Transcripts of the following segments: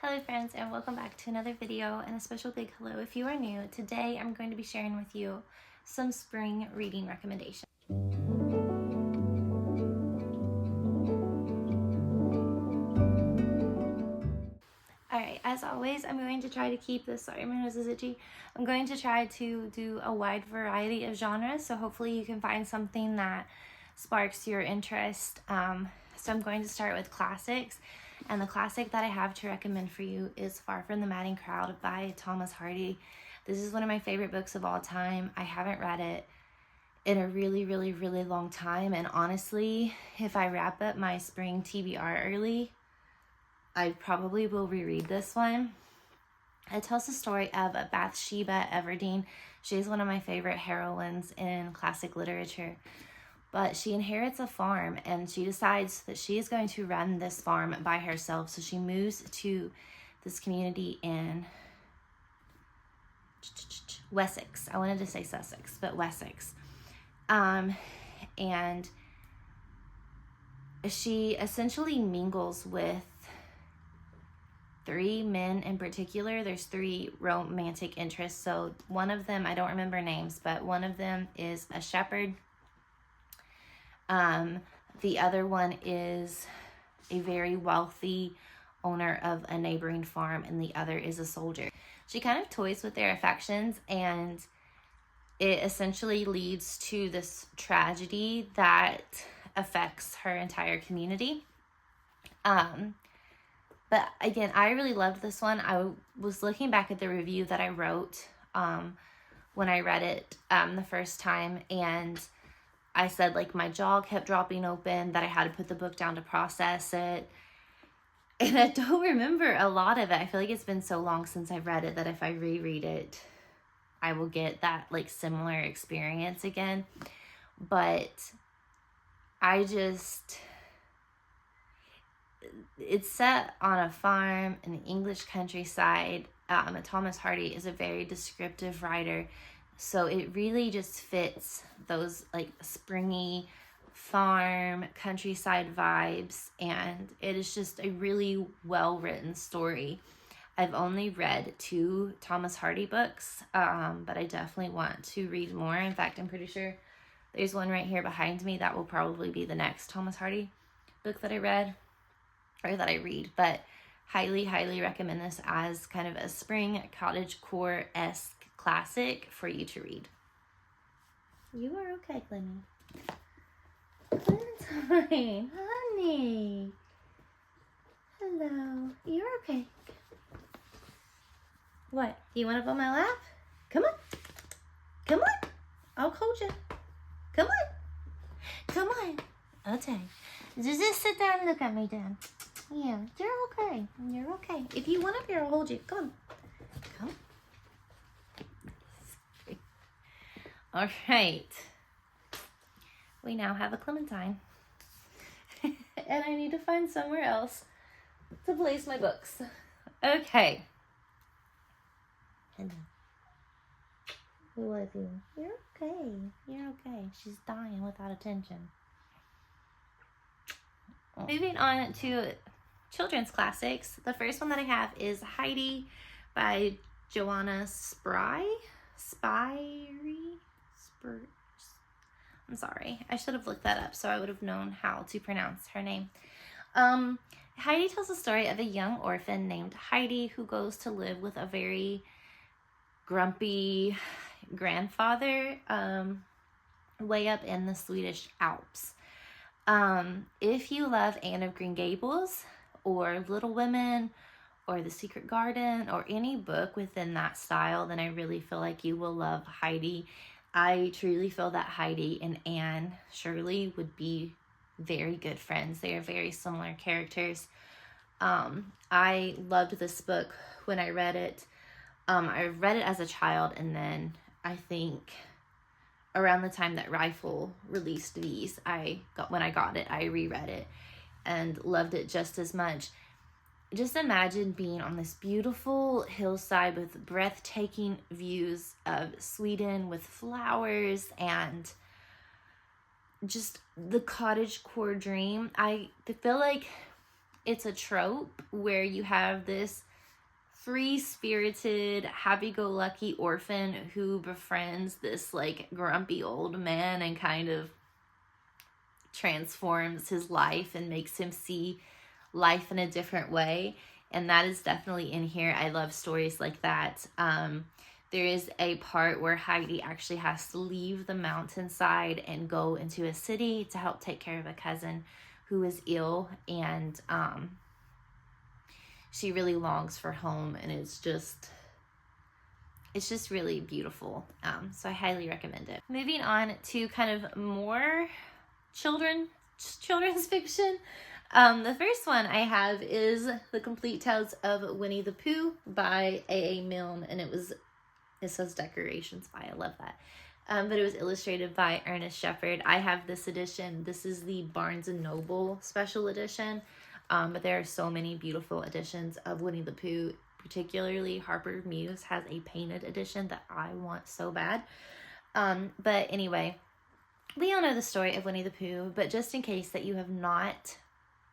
Hello friends, and welcome back to another video, and a special big hello if you are new. Today I'm going to be sharing with you some spring reading recommendations. Alright, as always, I'm going to try to keep this, sorry my nose is itchy, I'm going to try to do a wide variety of genres, so hopefully you can find something that sparks your interest. So I'm going to start with classics. And the classic that I have to recommend for you is Far From the Madding Crowd by Thomas Hardy. This is one of my favorite books of all time. I haven't read it in a really long time. And honestly, if I wrap up my spring TBR early, I probably will reread this one. It tells the story of Bathsheba Everdeen. She's one of my favorite heroines in classic literature. But she inherits a farm and she decides that she is going to run this farm by herself. So she moves to this community in Wessex. I wanted to say Sussex, but Wessex. And she essentially mingles with three men in particular. There's three romantic interests. So one of them, I don't remember names, but one of them is a shepherd. The other one is a very wealthy owner of a neighboring farm, and the other is a soldier. She kind of toys with their affections, and it essentially leads to this tragedy that affects her entire community. But again, I really loved this one. I was looking back at the review that I wrote when I read it the first time, and I said, like, my jaw kept dropping open, that I had to put the book down to process it. And I don't remember a lot of it. I feel like it's been so long since I've read it that if I reread it, I will get that, like, similar experience again. But it's set on a farm in the English countryside. Thomas Hardy is a very descriptive writer. So it really just fits those like springy farm countryside vibes, and it is just a really well-written story. I've only read 2 Thomas Hardy books, but I definitely want to read more. In fact, I'm pretty sure there's one right here behind me that will probably be the next Thomas Hardy book that I read, or that I read. But highly recommend this as kind of a spring cottagecore-esque classic for you to read. You are okay, Clemmy. Clementine, honey. Hello. You're okay. What? You want up on my lap? Come on. Come on. I'll hold you. Come on. Come on. Okay. Just sit down and look at me then. Yeah, you're okay. You're okay. If you want up here, I'll hold you. Come on. Come on. All right, we now have a Clementine, and I need to find somewhere else to place my books. Okay. Hello. Who was you? You're okay. You're okay. She's dying without attention. Moving on to children's classics. The first one that I have is Heidi by Johanna Spyri. I'm sorry. I should have looked that up so I would have known how to pronounce her name. Heidi tells the story of a young orphan named Heidi who goes to live with a very grumpy grandfather way up in the Swedish Alps. If you love Anne of Green Gables or Little Women or The Secret Garden or any book within that style, then I really feel like you will love Heidi. I truly feel that Heidi and Anne Shirley would be very good friends. They are very similar characters. I loved this book when I read it. I read it as a child, and then I think around the time that Rifle released these, when I got it, I reread it and loved it just as much. Just imagine being on this beautiful hillside with breathtaking views of Sweden with flowers and just the cottagecore dream. I feel like it's a trope where you have this free-spirited, happy-go-lucky orphan who befriends this like grumpy old man and kind of transforms his life and makes him see life in a different way. And that is definitely in here. I love stories like that. There is a part where Heidi actually has to leave the mountainside and go into a city to help take care of a cousin who is ill, and she really longs for home, and it's just really beautiful. So I highly recommend it. Moving on to kind of more children's fiction. The first one I have is The Complete Tales of Winnie the Pooh by A.A. Milne, and it says Decorations by. I love that. But it was illustrated by Ernest Shepard. I have this edition. This is the Barnes & Noble special edition. But there are so many beautiful editions of Winnie the Pooh. Particularly Harper Muse has a painted edition that I want so bad. But anyway, we all know the story of Winnie the Pooh, but just in case that you have not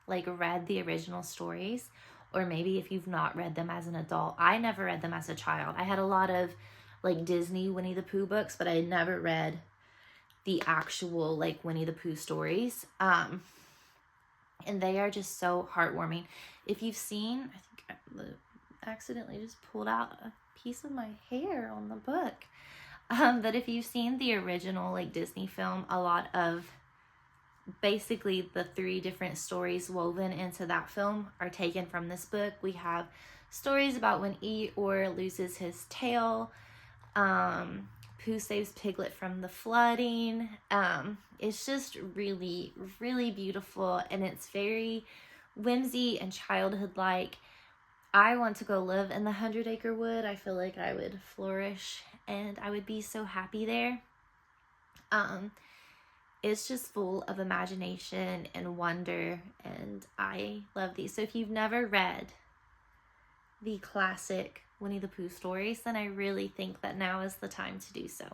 like read the original stories, or maybe if you've not read them as an adult. I never read them as a child. I had a lot of like Disney Winnie the Pooh books, but I never read the actual like Winnie the Pooh stories. And they are just so heartwarming. If you've seen, I think I accidentally just pulled out a piece of my hair on the book. But if you've seen the original like Disney film, a lot of basically the 3 different stories woven into that film are taken from this book. We have stories about when Eeyore loses his tail, Pooh saves Piglet from the flooding. It's just really, really beautiful, and it's very whimsy and childhood-like. I want to go live in the 100-acre wood. I feel like I would flourish, and I would be so happy there. It's just full of imagination and wonder, and I love these. So if you've never read the classic Winnie the Pooh stories, then I really think that now is the time to do so.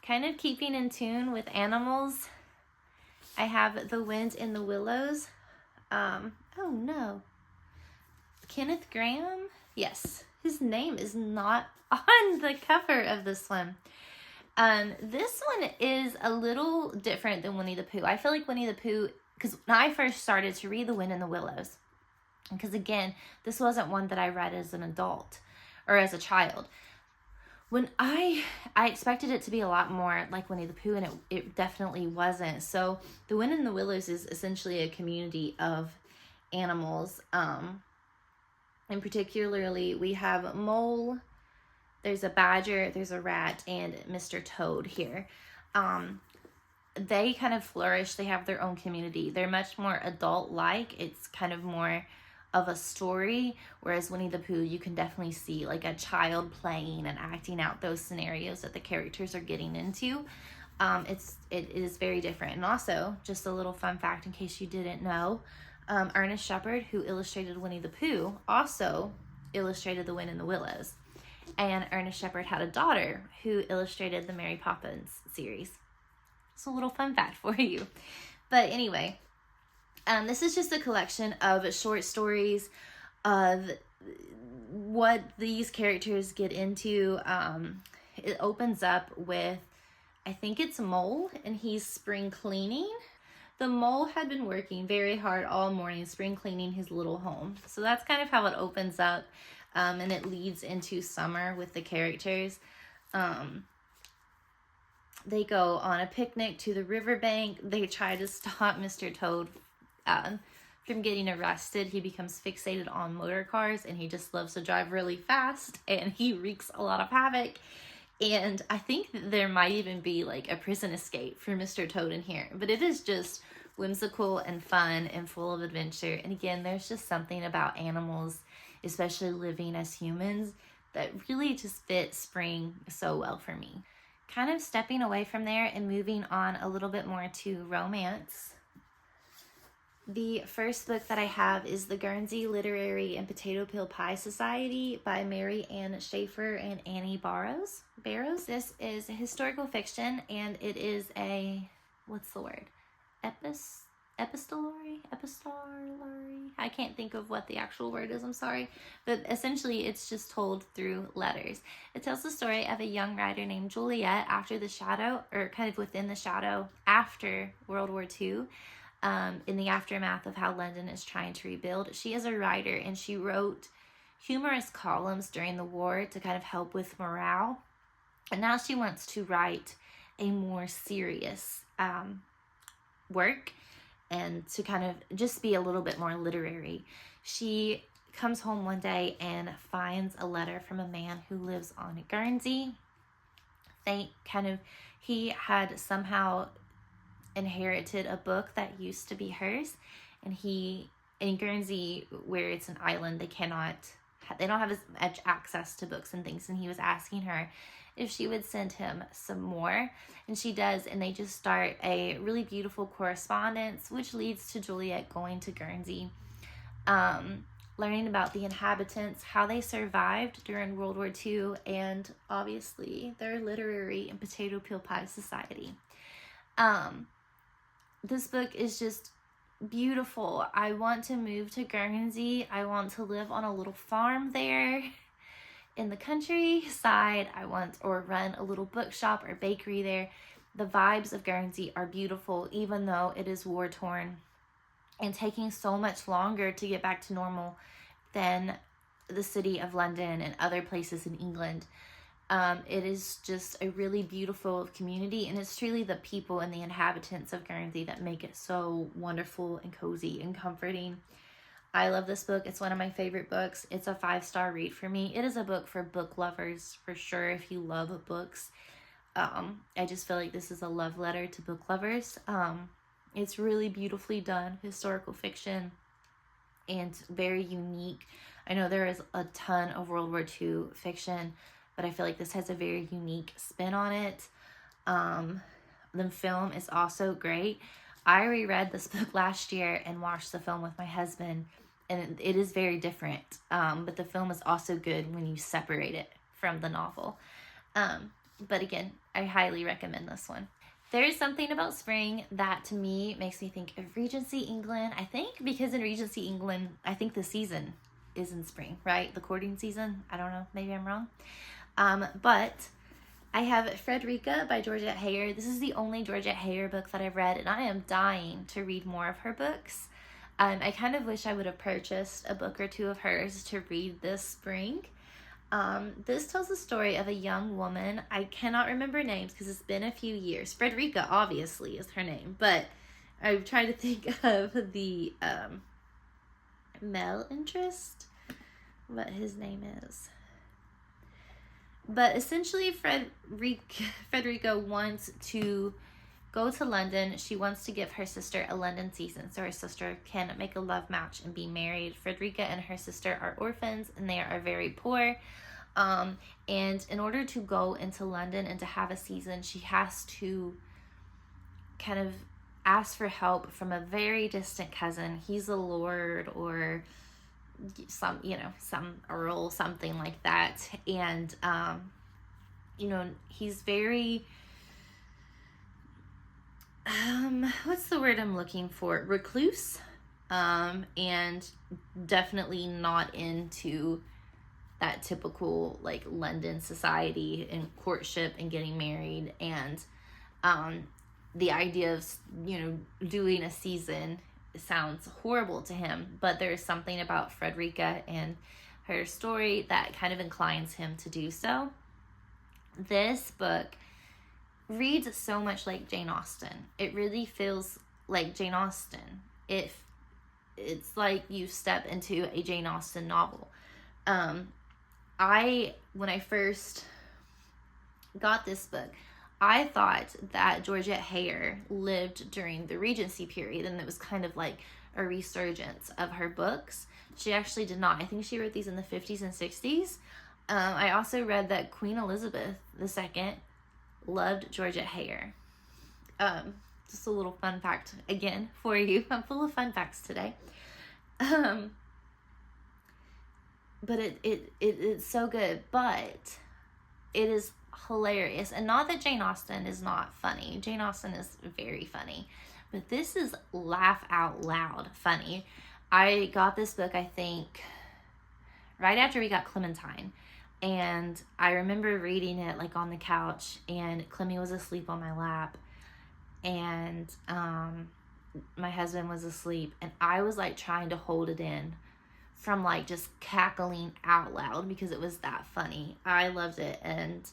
Kind of keeping in tune with animals, I have The Wind in the Willows. Oh no. Kenneth Graham? Yes, his name is not on the cover of this one. This one is a little different than Winnie the Pooh. I feel like Winnie the Pooh, because when I first started to read The Wind in the Willows, because again, this wasn't one that I read as an adult or as a child. When I expected it to be a lot more like Winnie the Pooh, and it definitely wasn't. So The Wind in the Willows is essentially a community of animals. And particularly we have Mole, there's a badger, there's a rat, and Mr. Toad here. They kind of flourish. They have their own community. They're much more adult-like. It's kind of more of a story, whereas Winnie the Pooh, you can definitely see like a child playing and acting out those scenarios that the characters are getting into. It is very different. And also, just a little fun fact in case you didn't know, Ernest Shepard, who illustrated Winnie the Pooh, also illustrated The Wind in the Willows. And Ernest Shepard had a daughter who illustrated the Mary Poppins series. It's a little fun fact for you. But anyway, this is just a collection of short stories of what these characters get into. It opens up with, I think it's Mole, and he's spring cleaning. The mole had been working very hard all morning, spring cleaning his little home. So that's kind of how it opens up. And it leads into summer with the characters. They go on a picnic to the riverbank. They try to stop Mr. Toad from getting arrested. He becomes fixated on motor cars, and he just loves to drive really fast, and he wreaks a lot of havoc. And I think there might even be like a prison escape for Mr. Toad in here. But it is just whimsical and fun and full of adventure. And again, there's just something about animals, especially living as humans, that really just fit spring so well for me. Kind of stepping away from there and moving on a little bit more to romance. The first book that I have is The Guernsey Literary and Potato Peel Pie Society by Mary Ann Shaffer and Annie Barrows. This is historical fiction, and it is a, what's the word? epistolary. I can't think of what the actual word is, I'm sorry. But essentially, it's just told through letters. It tells the story of a young writer named Juliet after the shadow, or kind of within the shadow after World War II, in the aftermath of how London is trying to rebuild. She is a writer, and she wrote humorous columns during the war to kind of help with morale. And now she wants to write a more serious work and to kind of just be a little bit more literary. She comes home one day and finds a letter from a man who lives on Guernsey. He had somehow inherited a book that used to be hers, and in Guernsey, where it's an island, they don't have as much access to books and things, and he was asking her if she would send him some more, and she does, and they just start a really beautiful correspondence, which leads to Juliet going to Guernsey, learning about the inhabitants, how they survived during World War II, and obviously their literary and potato peel pie society. This book is just beautiful. I want to move to Guernsey. I want to live on a little farm there in the countryside. Or run a little bookshop or bakery there. The vibes of Guernsey are beautiful, even though it is war torn and taking so much longer to get back to normal than the city of London and other places in England. It is just a really beautiful community, and it's truly the people and the inhabitants of Guernsey that make it so wonderful and cozy and comforting. I love this book. It's one of my favorite books. It's a 5-star read for me. It is a book for book lovers, for sure, if you love books. I just feel like this is a love letter to book lovers. It's really beautifully done, historical fiction, and very unique. I know there is a ton of World War II fiction, but I feel like this has a very unique spin on it. The film is also great. I reread this book last year and watched the film with my husband, and it is very different. But the film is also good when you separate it from the novel. But again, I highly recommend this one. There's something about spring that to me makes me think of Regency, England. I think because in Regency, England, I think the season is in spring, right? The courting season. I don't know. Maybe I'm wrong. But I have Frederica by Georgette Heyer. This is the only Georgette Heyer book that I've read, and I am dying to read more of her books. I kind of wish I would have purchased a book or two of hers to read this spring. This tells the story of a young woman. I cannot remember names because it's been a few years. Frederica, obviously, is her name, but I'm trying to think of the male interest, what his name is. But essentially, Frederica wants to go to London. She wants to give her sister a London season so her sister can make a love match and be married. Frederica and her sister are orphans, and they are very poor. And in order to go into London and to have a season, she has to kind of ask for help from a very distant cousin. He's a lord or some Earl, something like that. And, he's very, what's the word I'm looking for? Recluse, and definitely not into that typical like London society and courtship and getting married. And, the idea of, doing a season sounds horrible to him, but there's something about Frederica and her story that kind of inclines him to do so. This book reads so much like Jane Austen. It really feels like Jane Austen. It's like you step into a Jane Austen novel. When I first got this book, I thought that Georgette Heyer lived during the Regency period, and it was kind of like a resurgence of her books. She actually did not. I think she wrote these in the 50s and 60s. I also read that Queen Elizabeth II loved Georgette Heyer. Just a little fun fact again for you. I'm full of fun facts today. But it's so good, but it is hilarious. And not that Jane Austen is not funny. Jane Austen is very funny. but this is laugh out loud funny. I got this book, I think, right after we got Clementine. And I remember reading it like on the couch, and Clemmy was asleep on my lap, and my husband was asleep, and I was like trying to hold it in from like just cackling out loud because it was that funny. I loved it, and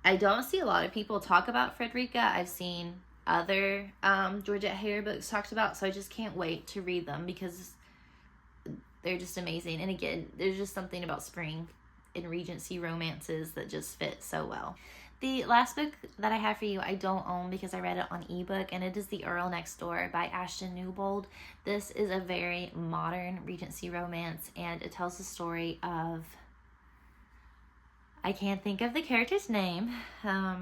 I don't see a lot of people talk about Frederica. I've seen other Georgette Hare books talked about, so I just can't wait to read them because they're just amazing. And again, there's just something about spring and Regency romances that just fit so well. The last book that I have for you, I don't own because I read it on ebook, and it is The Earl Next Door by Ashtyn Newbold. This is a very modern Regency romance, and it tells the story of, I can't think of the character's name. I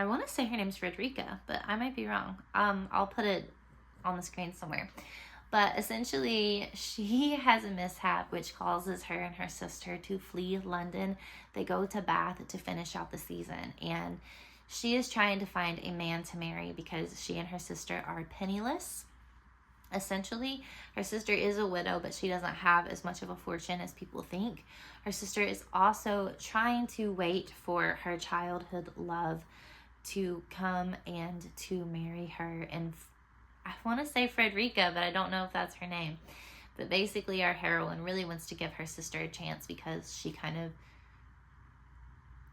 want to say her name's Frederica, but I might be wrong. I'll put it on the screen somewhere. But essentially, she has a mishap which causes her and her sister to flee London. They go to Bath to finish out the season, and she is trying to find a man to marry because she and her sister are penniless. Essentially, her sister is a widow, but she doesn't have as much of a fortune as people think. Her sister is also trying to wait for her childhood love to come and to marry her. And I want to say Frederica, but I don't know if that's her name. But basically, our heroine really wants to give her sister a chance because she kind of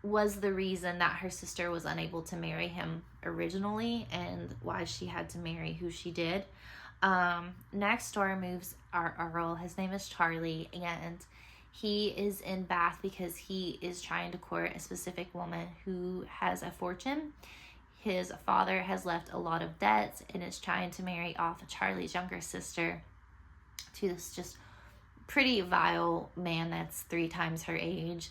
was the reason that her sister was unable to marry him originally, and why she had to marry who she did. Next door moves our Earl. His name is Charlie, and he is in Bath because he is trying to court a specific woman who has a fortune. His father has left a lot of debts and is trying to marry off Charlie's younger sister to this just pretty vile man that's 3 times her age,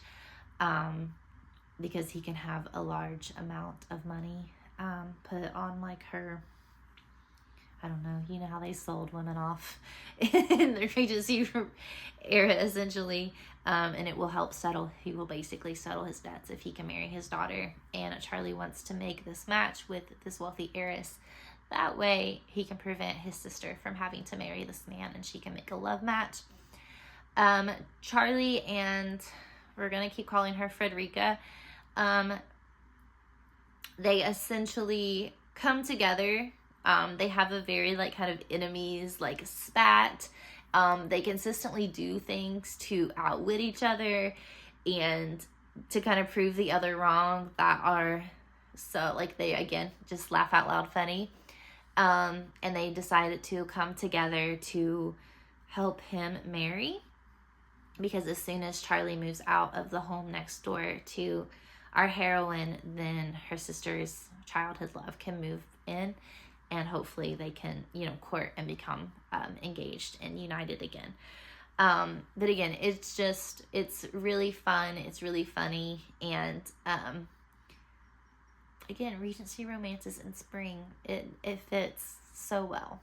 because he can have a large amount of money put on like her, I don't know, you know how they sold women off in the Regency era, essentially. And it will help settle, he will basically settle his debts if he can marry his daughter. And Charlie wants to make this match with this wealthy heiress. That way he can prevent his sister from having to marry this man, and she can make a love match. Charlie and, we're going to keep calling her Frederica, they essentially come together. They have a very like kind of enemies like spat. They consistently do things to outwit each other and to kind of prove the other wrong, that are so like they again just laugh out loud funny. And they decided to come together to help him marry, because as soon as Charlie moves out of the home next door to our heroine, then her sister's childhood love can move in, and hopefully they can, you know, court and become engaged and united again. But again, it's really fun. It's really funny. And again, Regency romances in spring, it fits so well.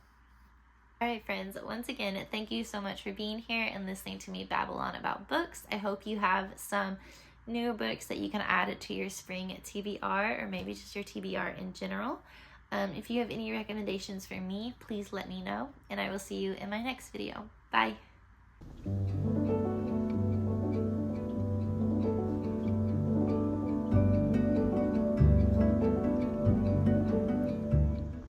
All right, friends, once again, thank you so much for being here and listening to me babble on about books. I hope you have some new books that you can add to your spring TBR, or maybe just your TBR in general. If you have any recommendations for me, please let me know, and I will see you in my next video. Bye.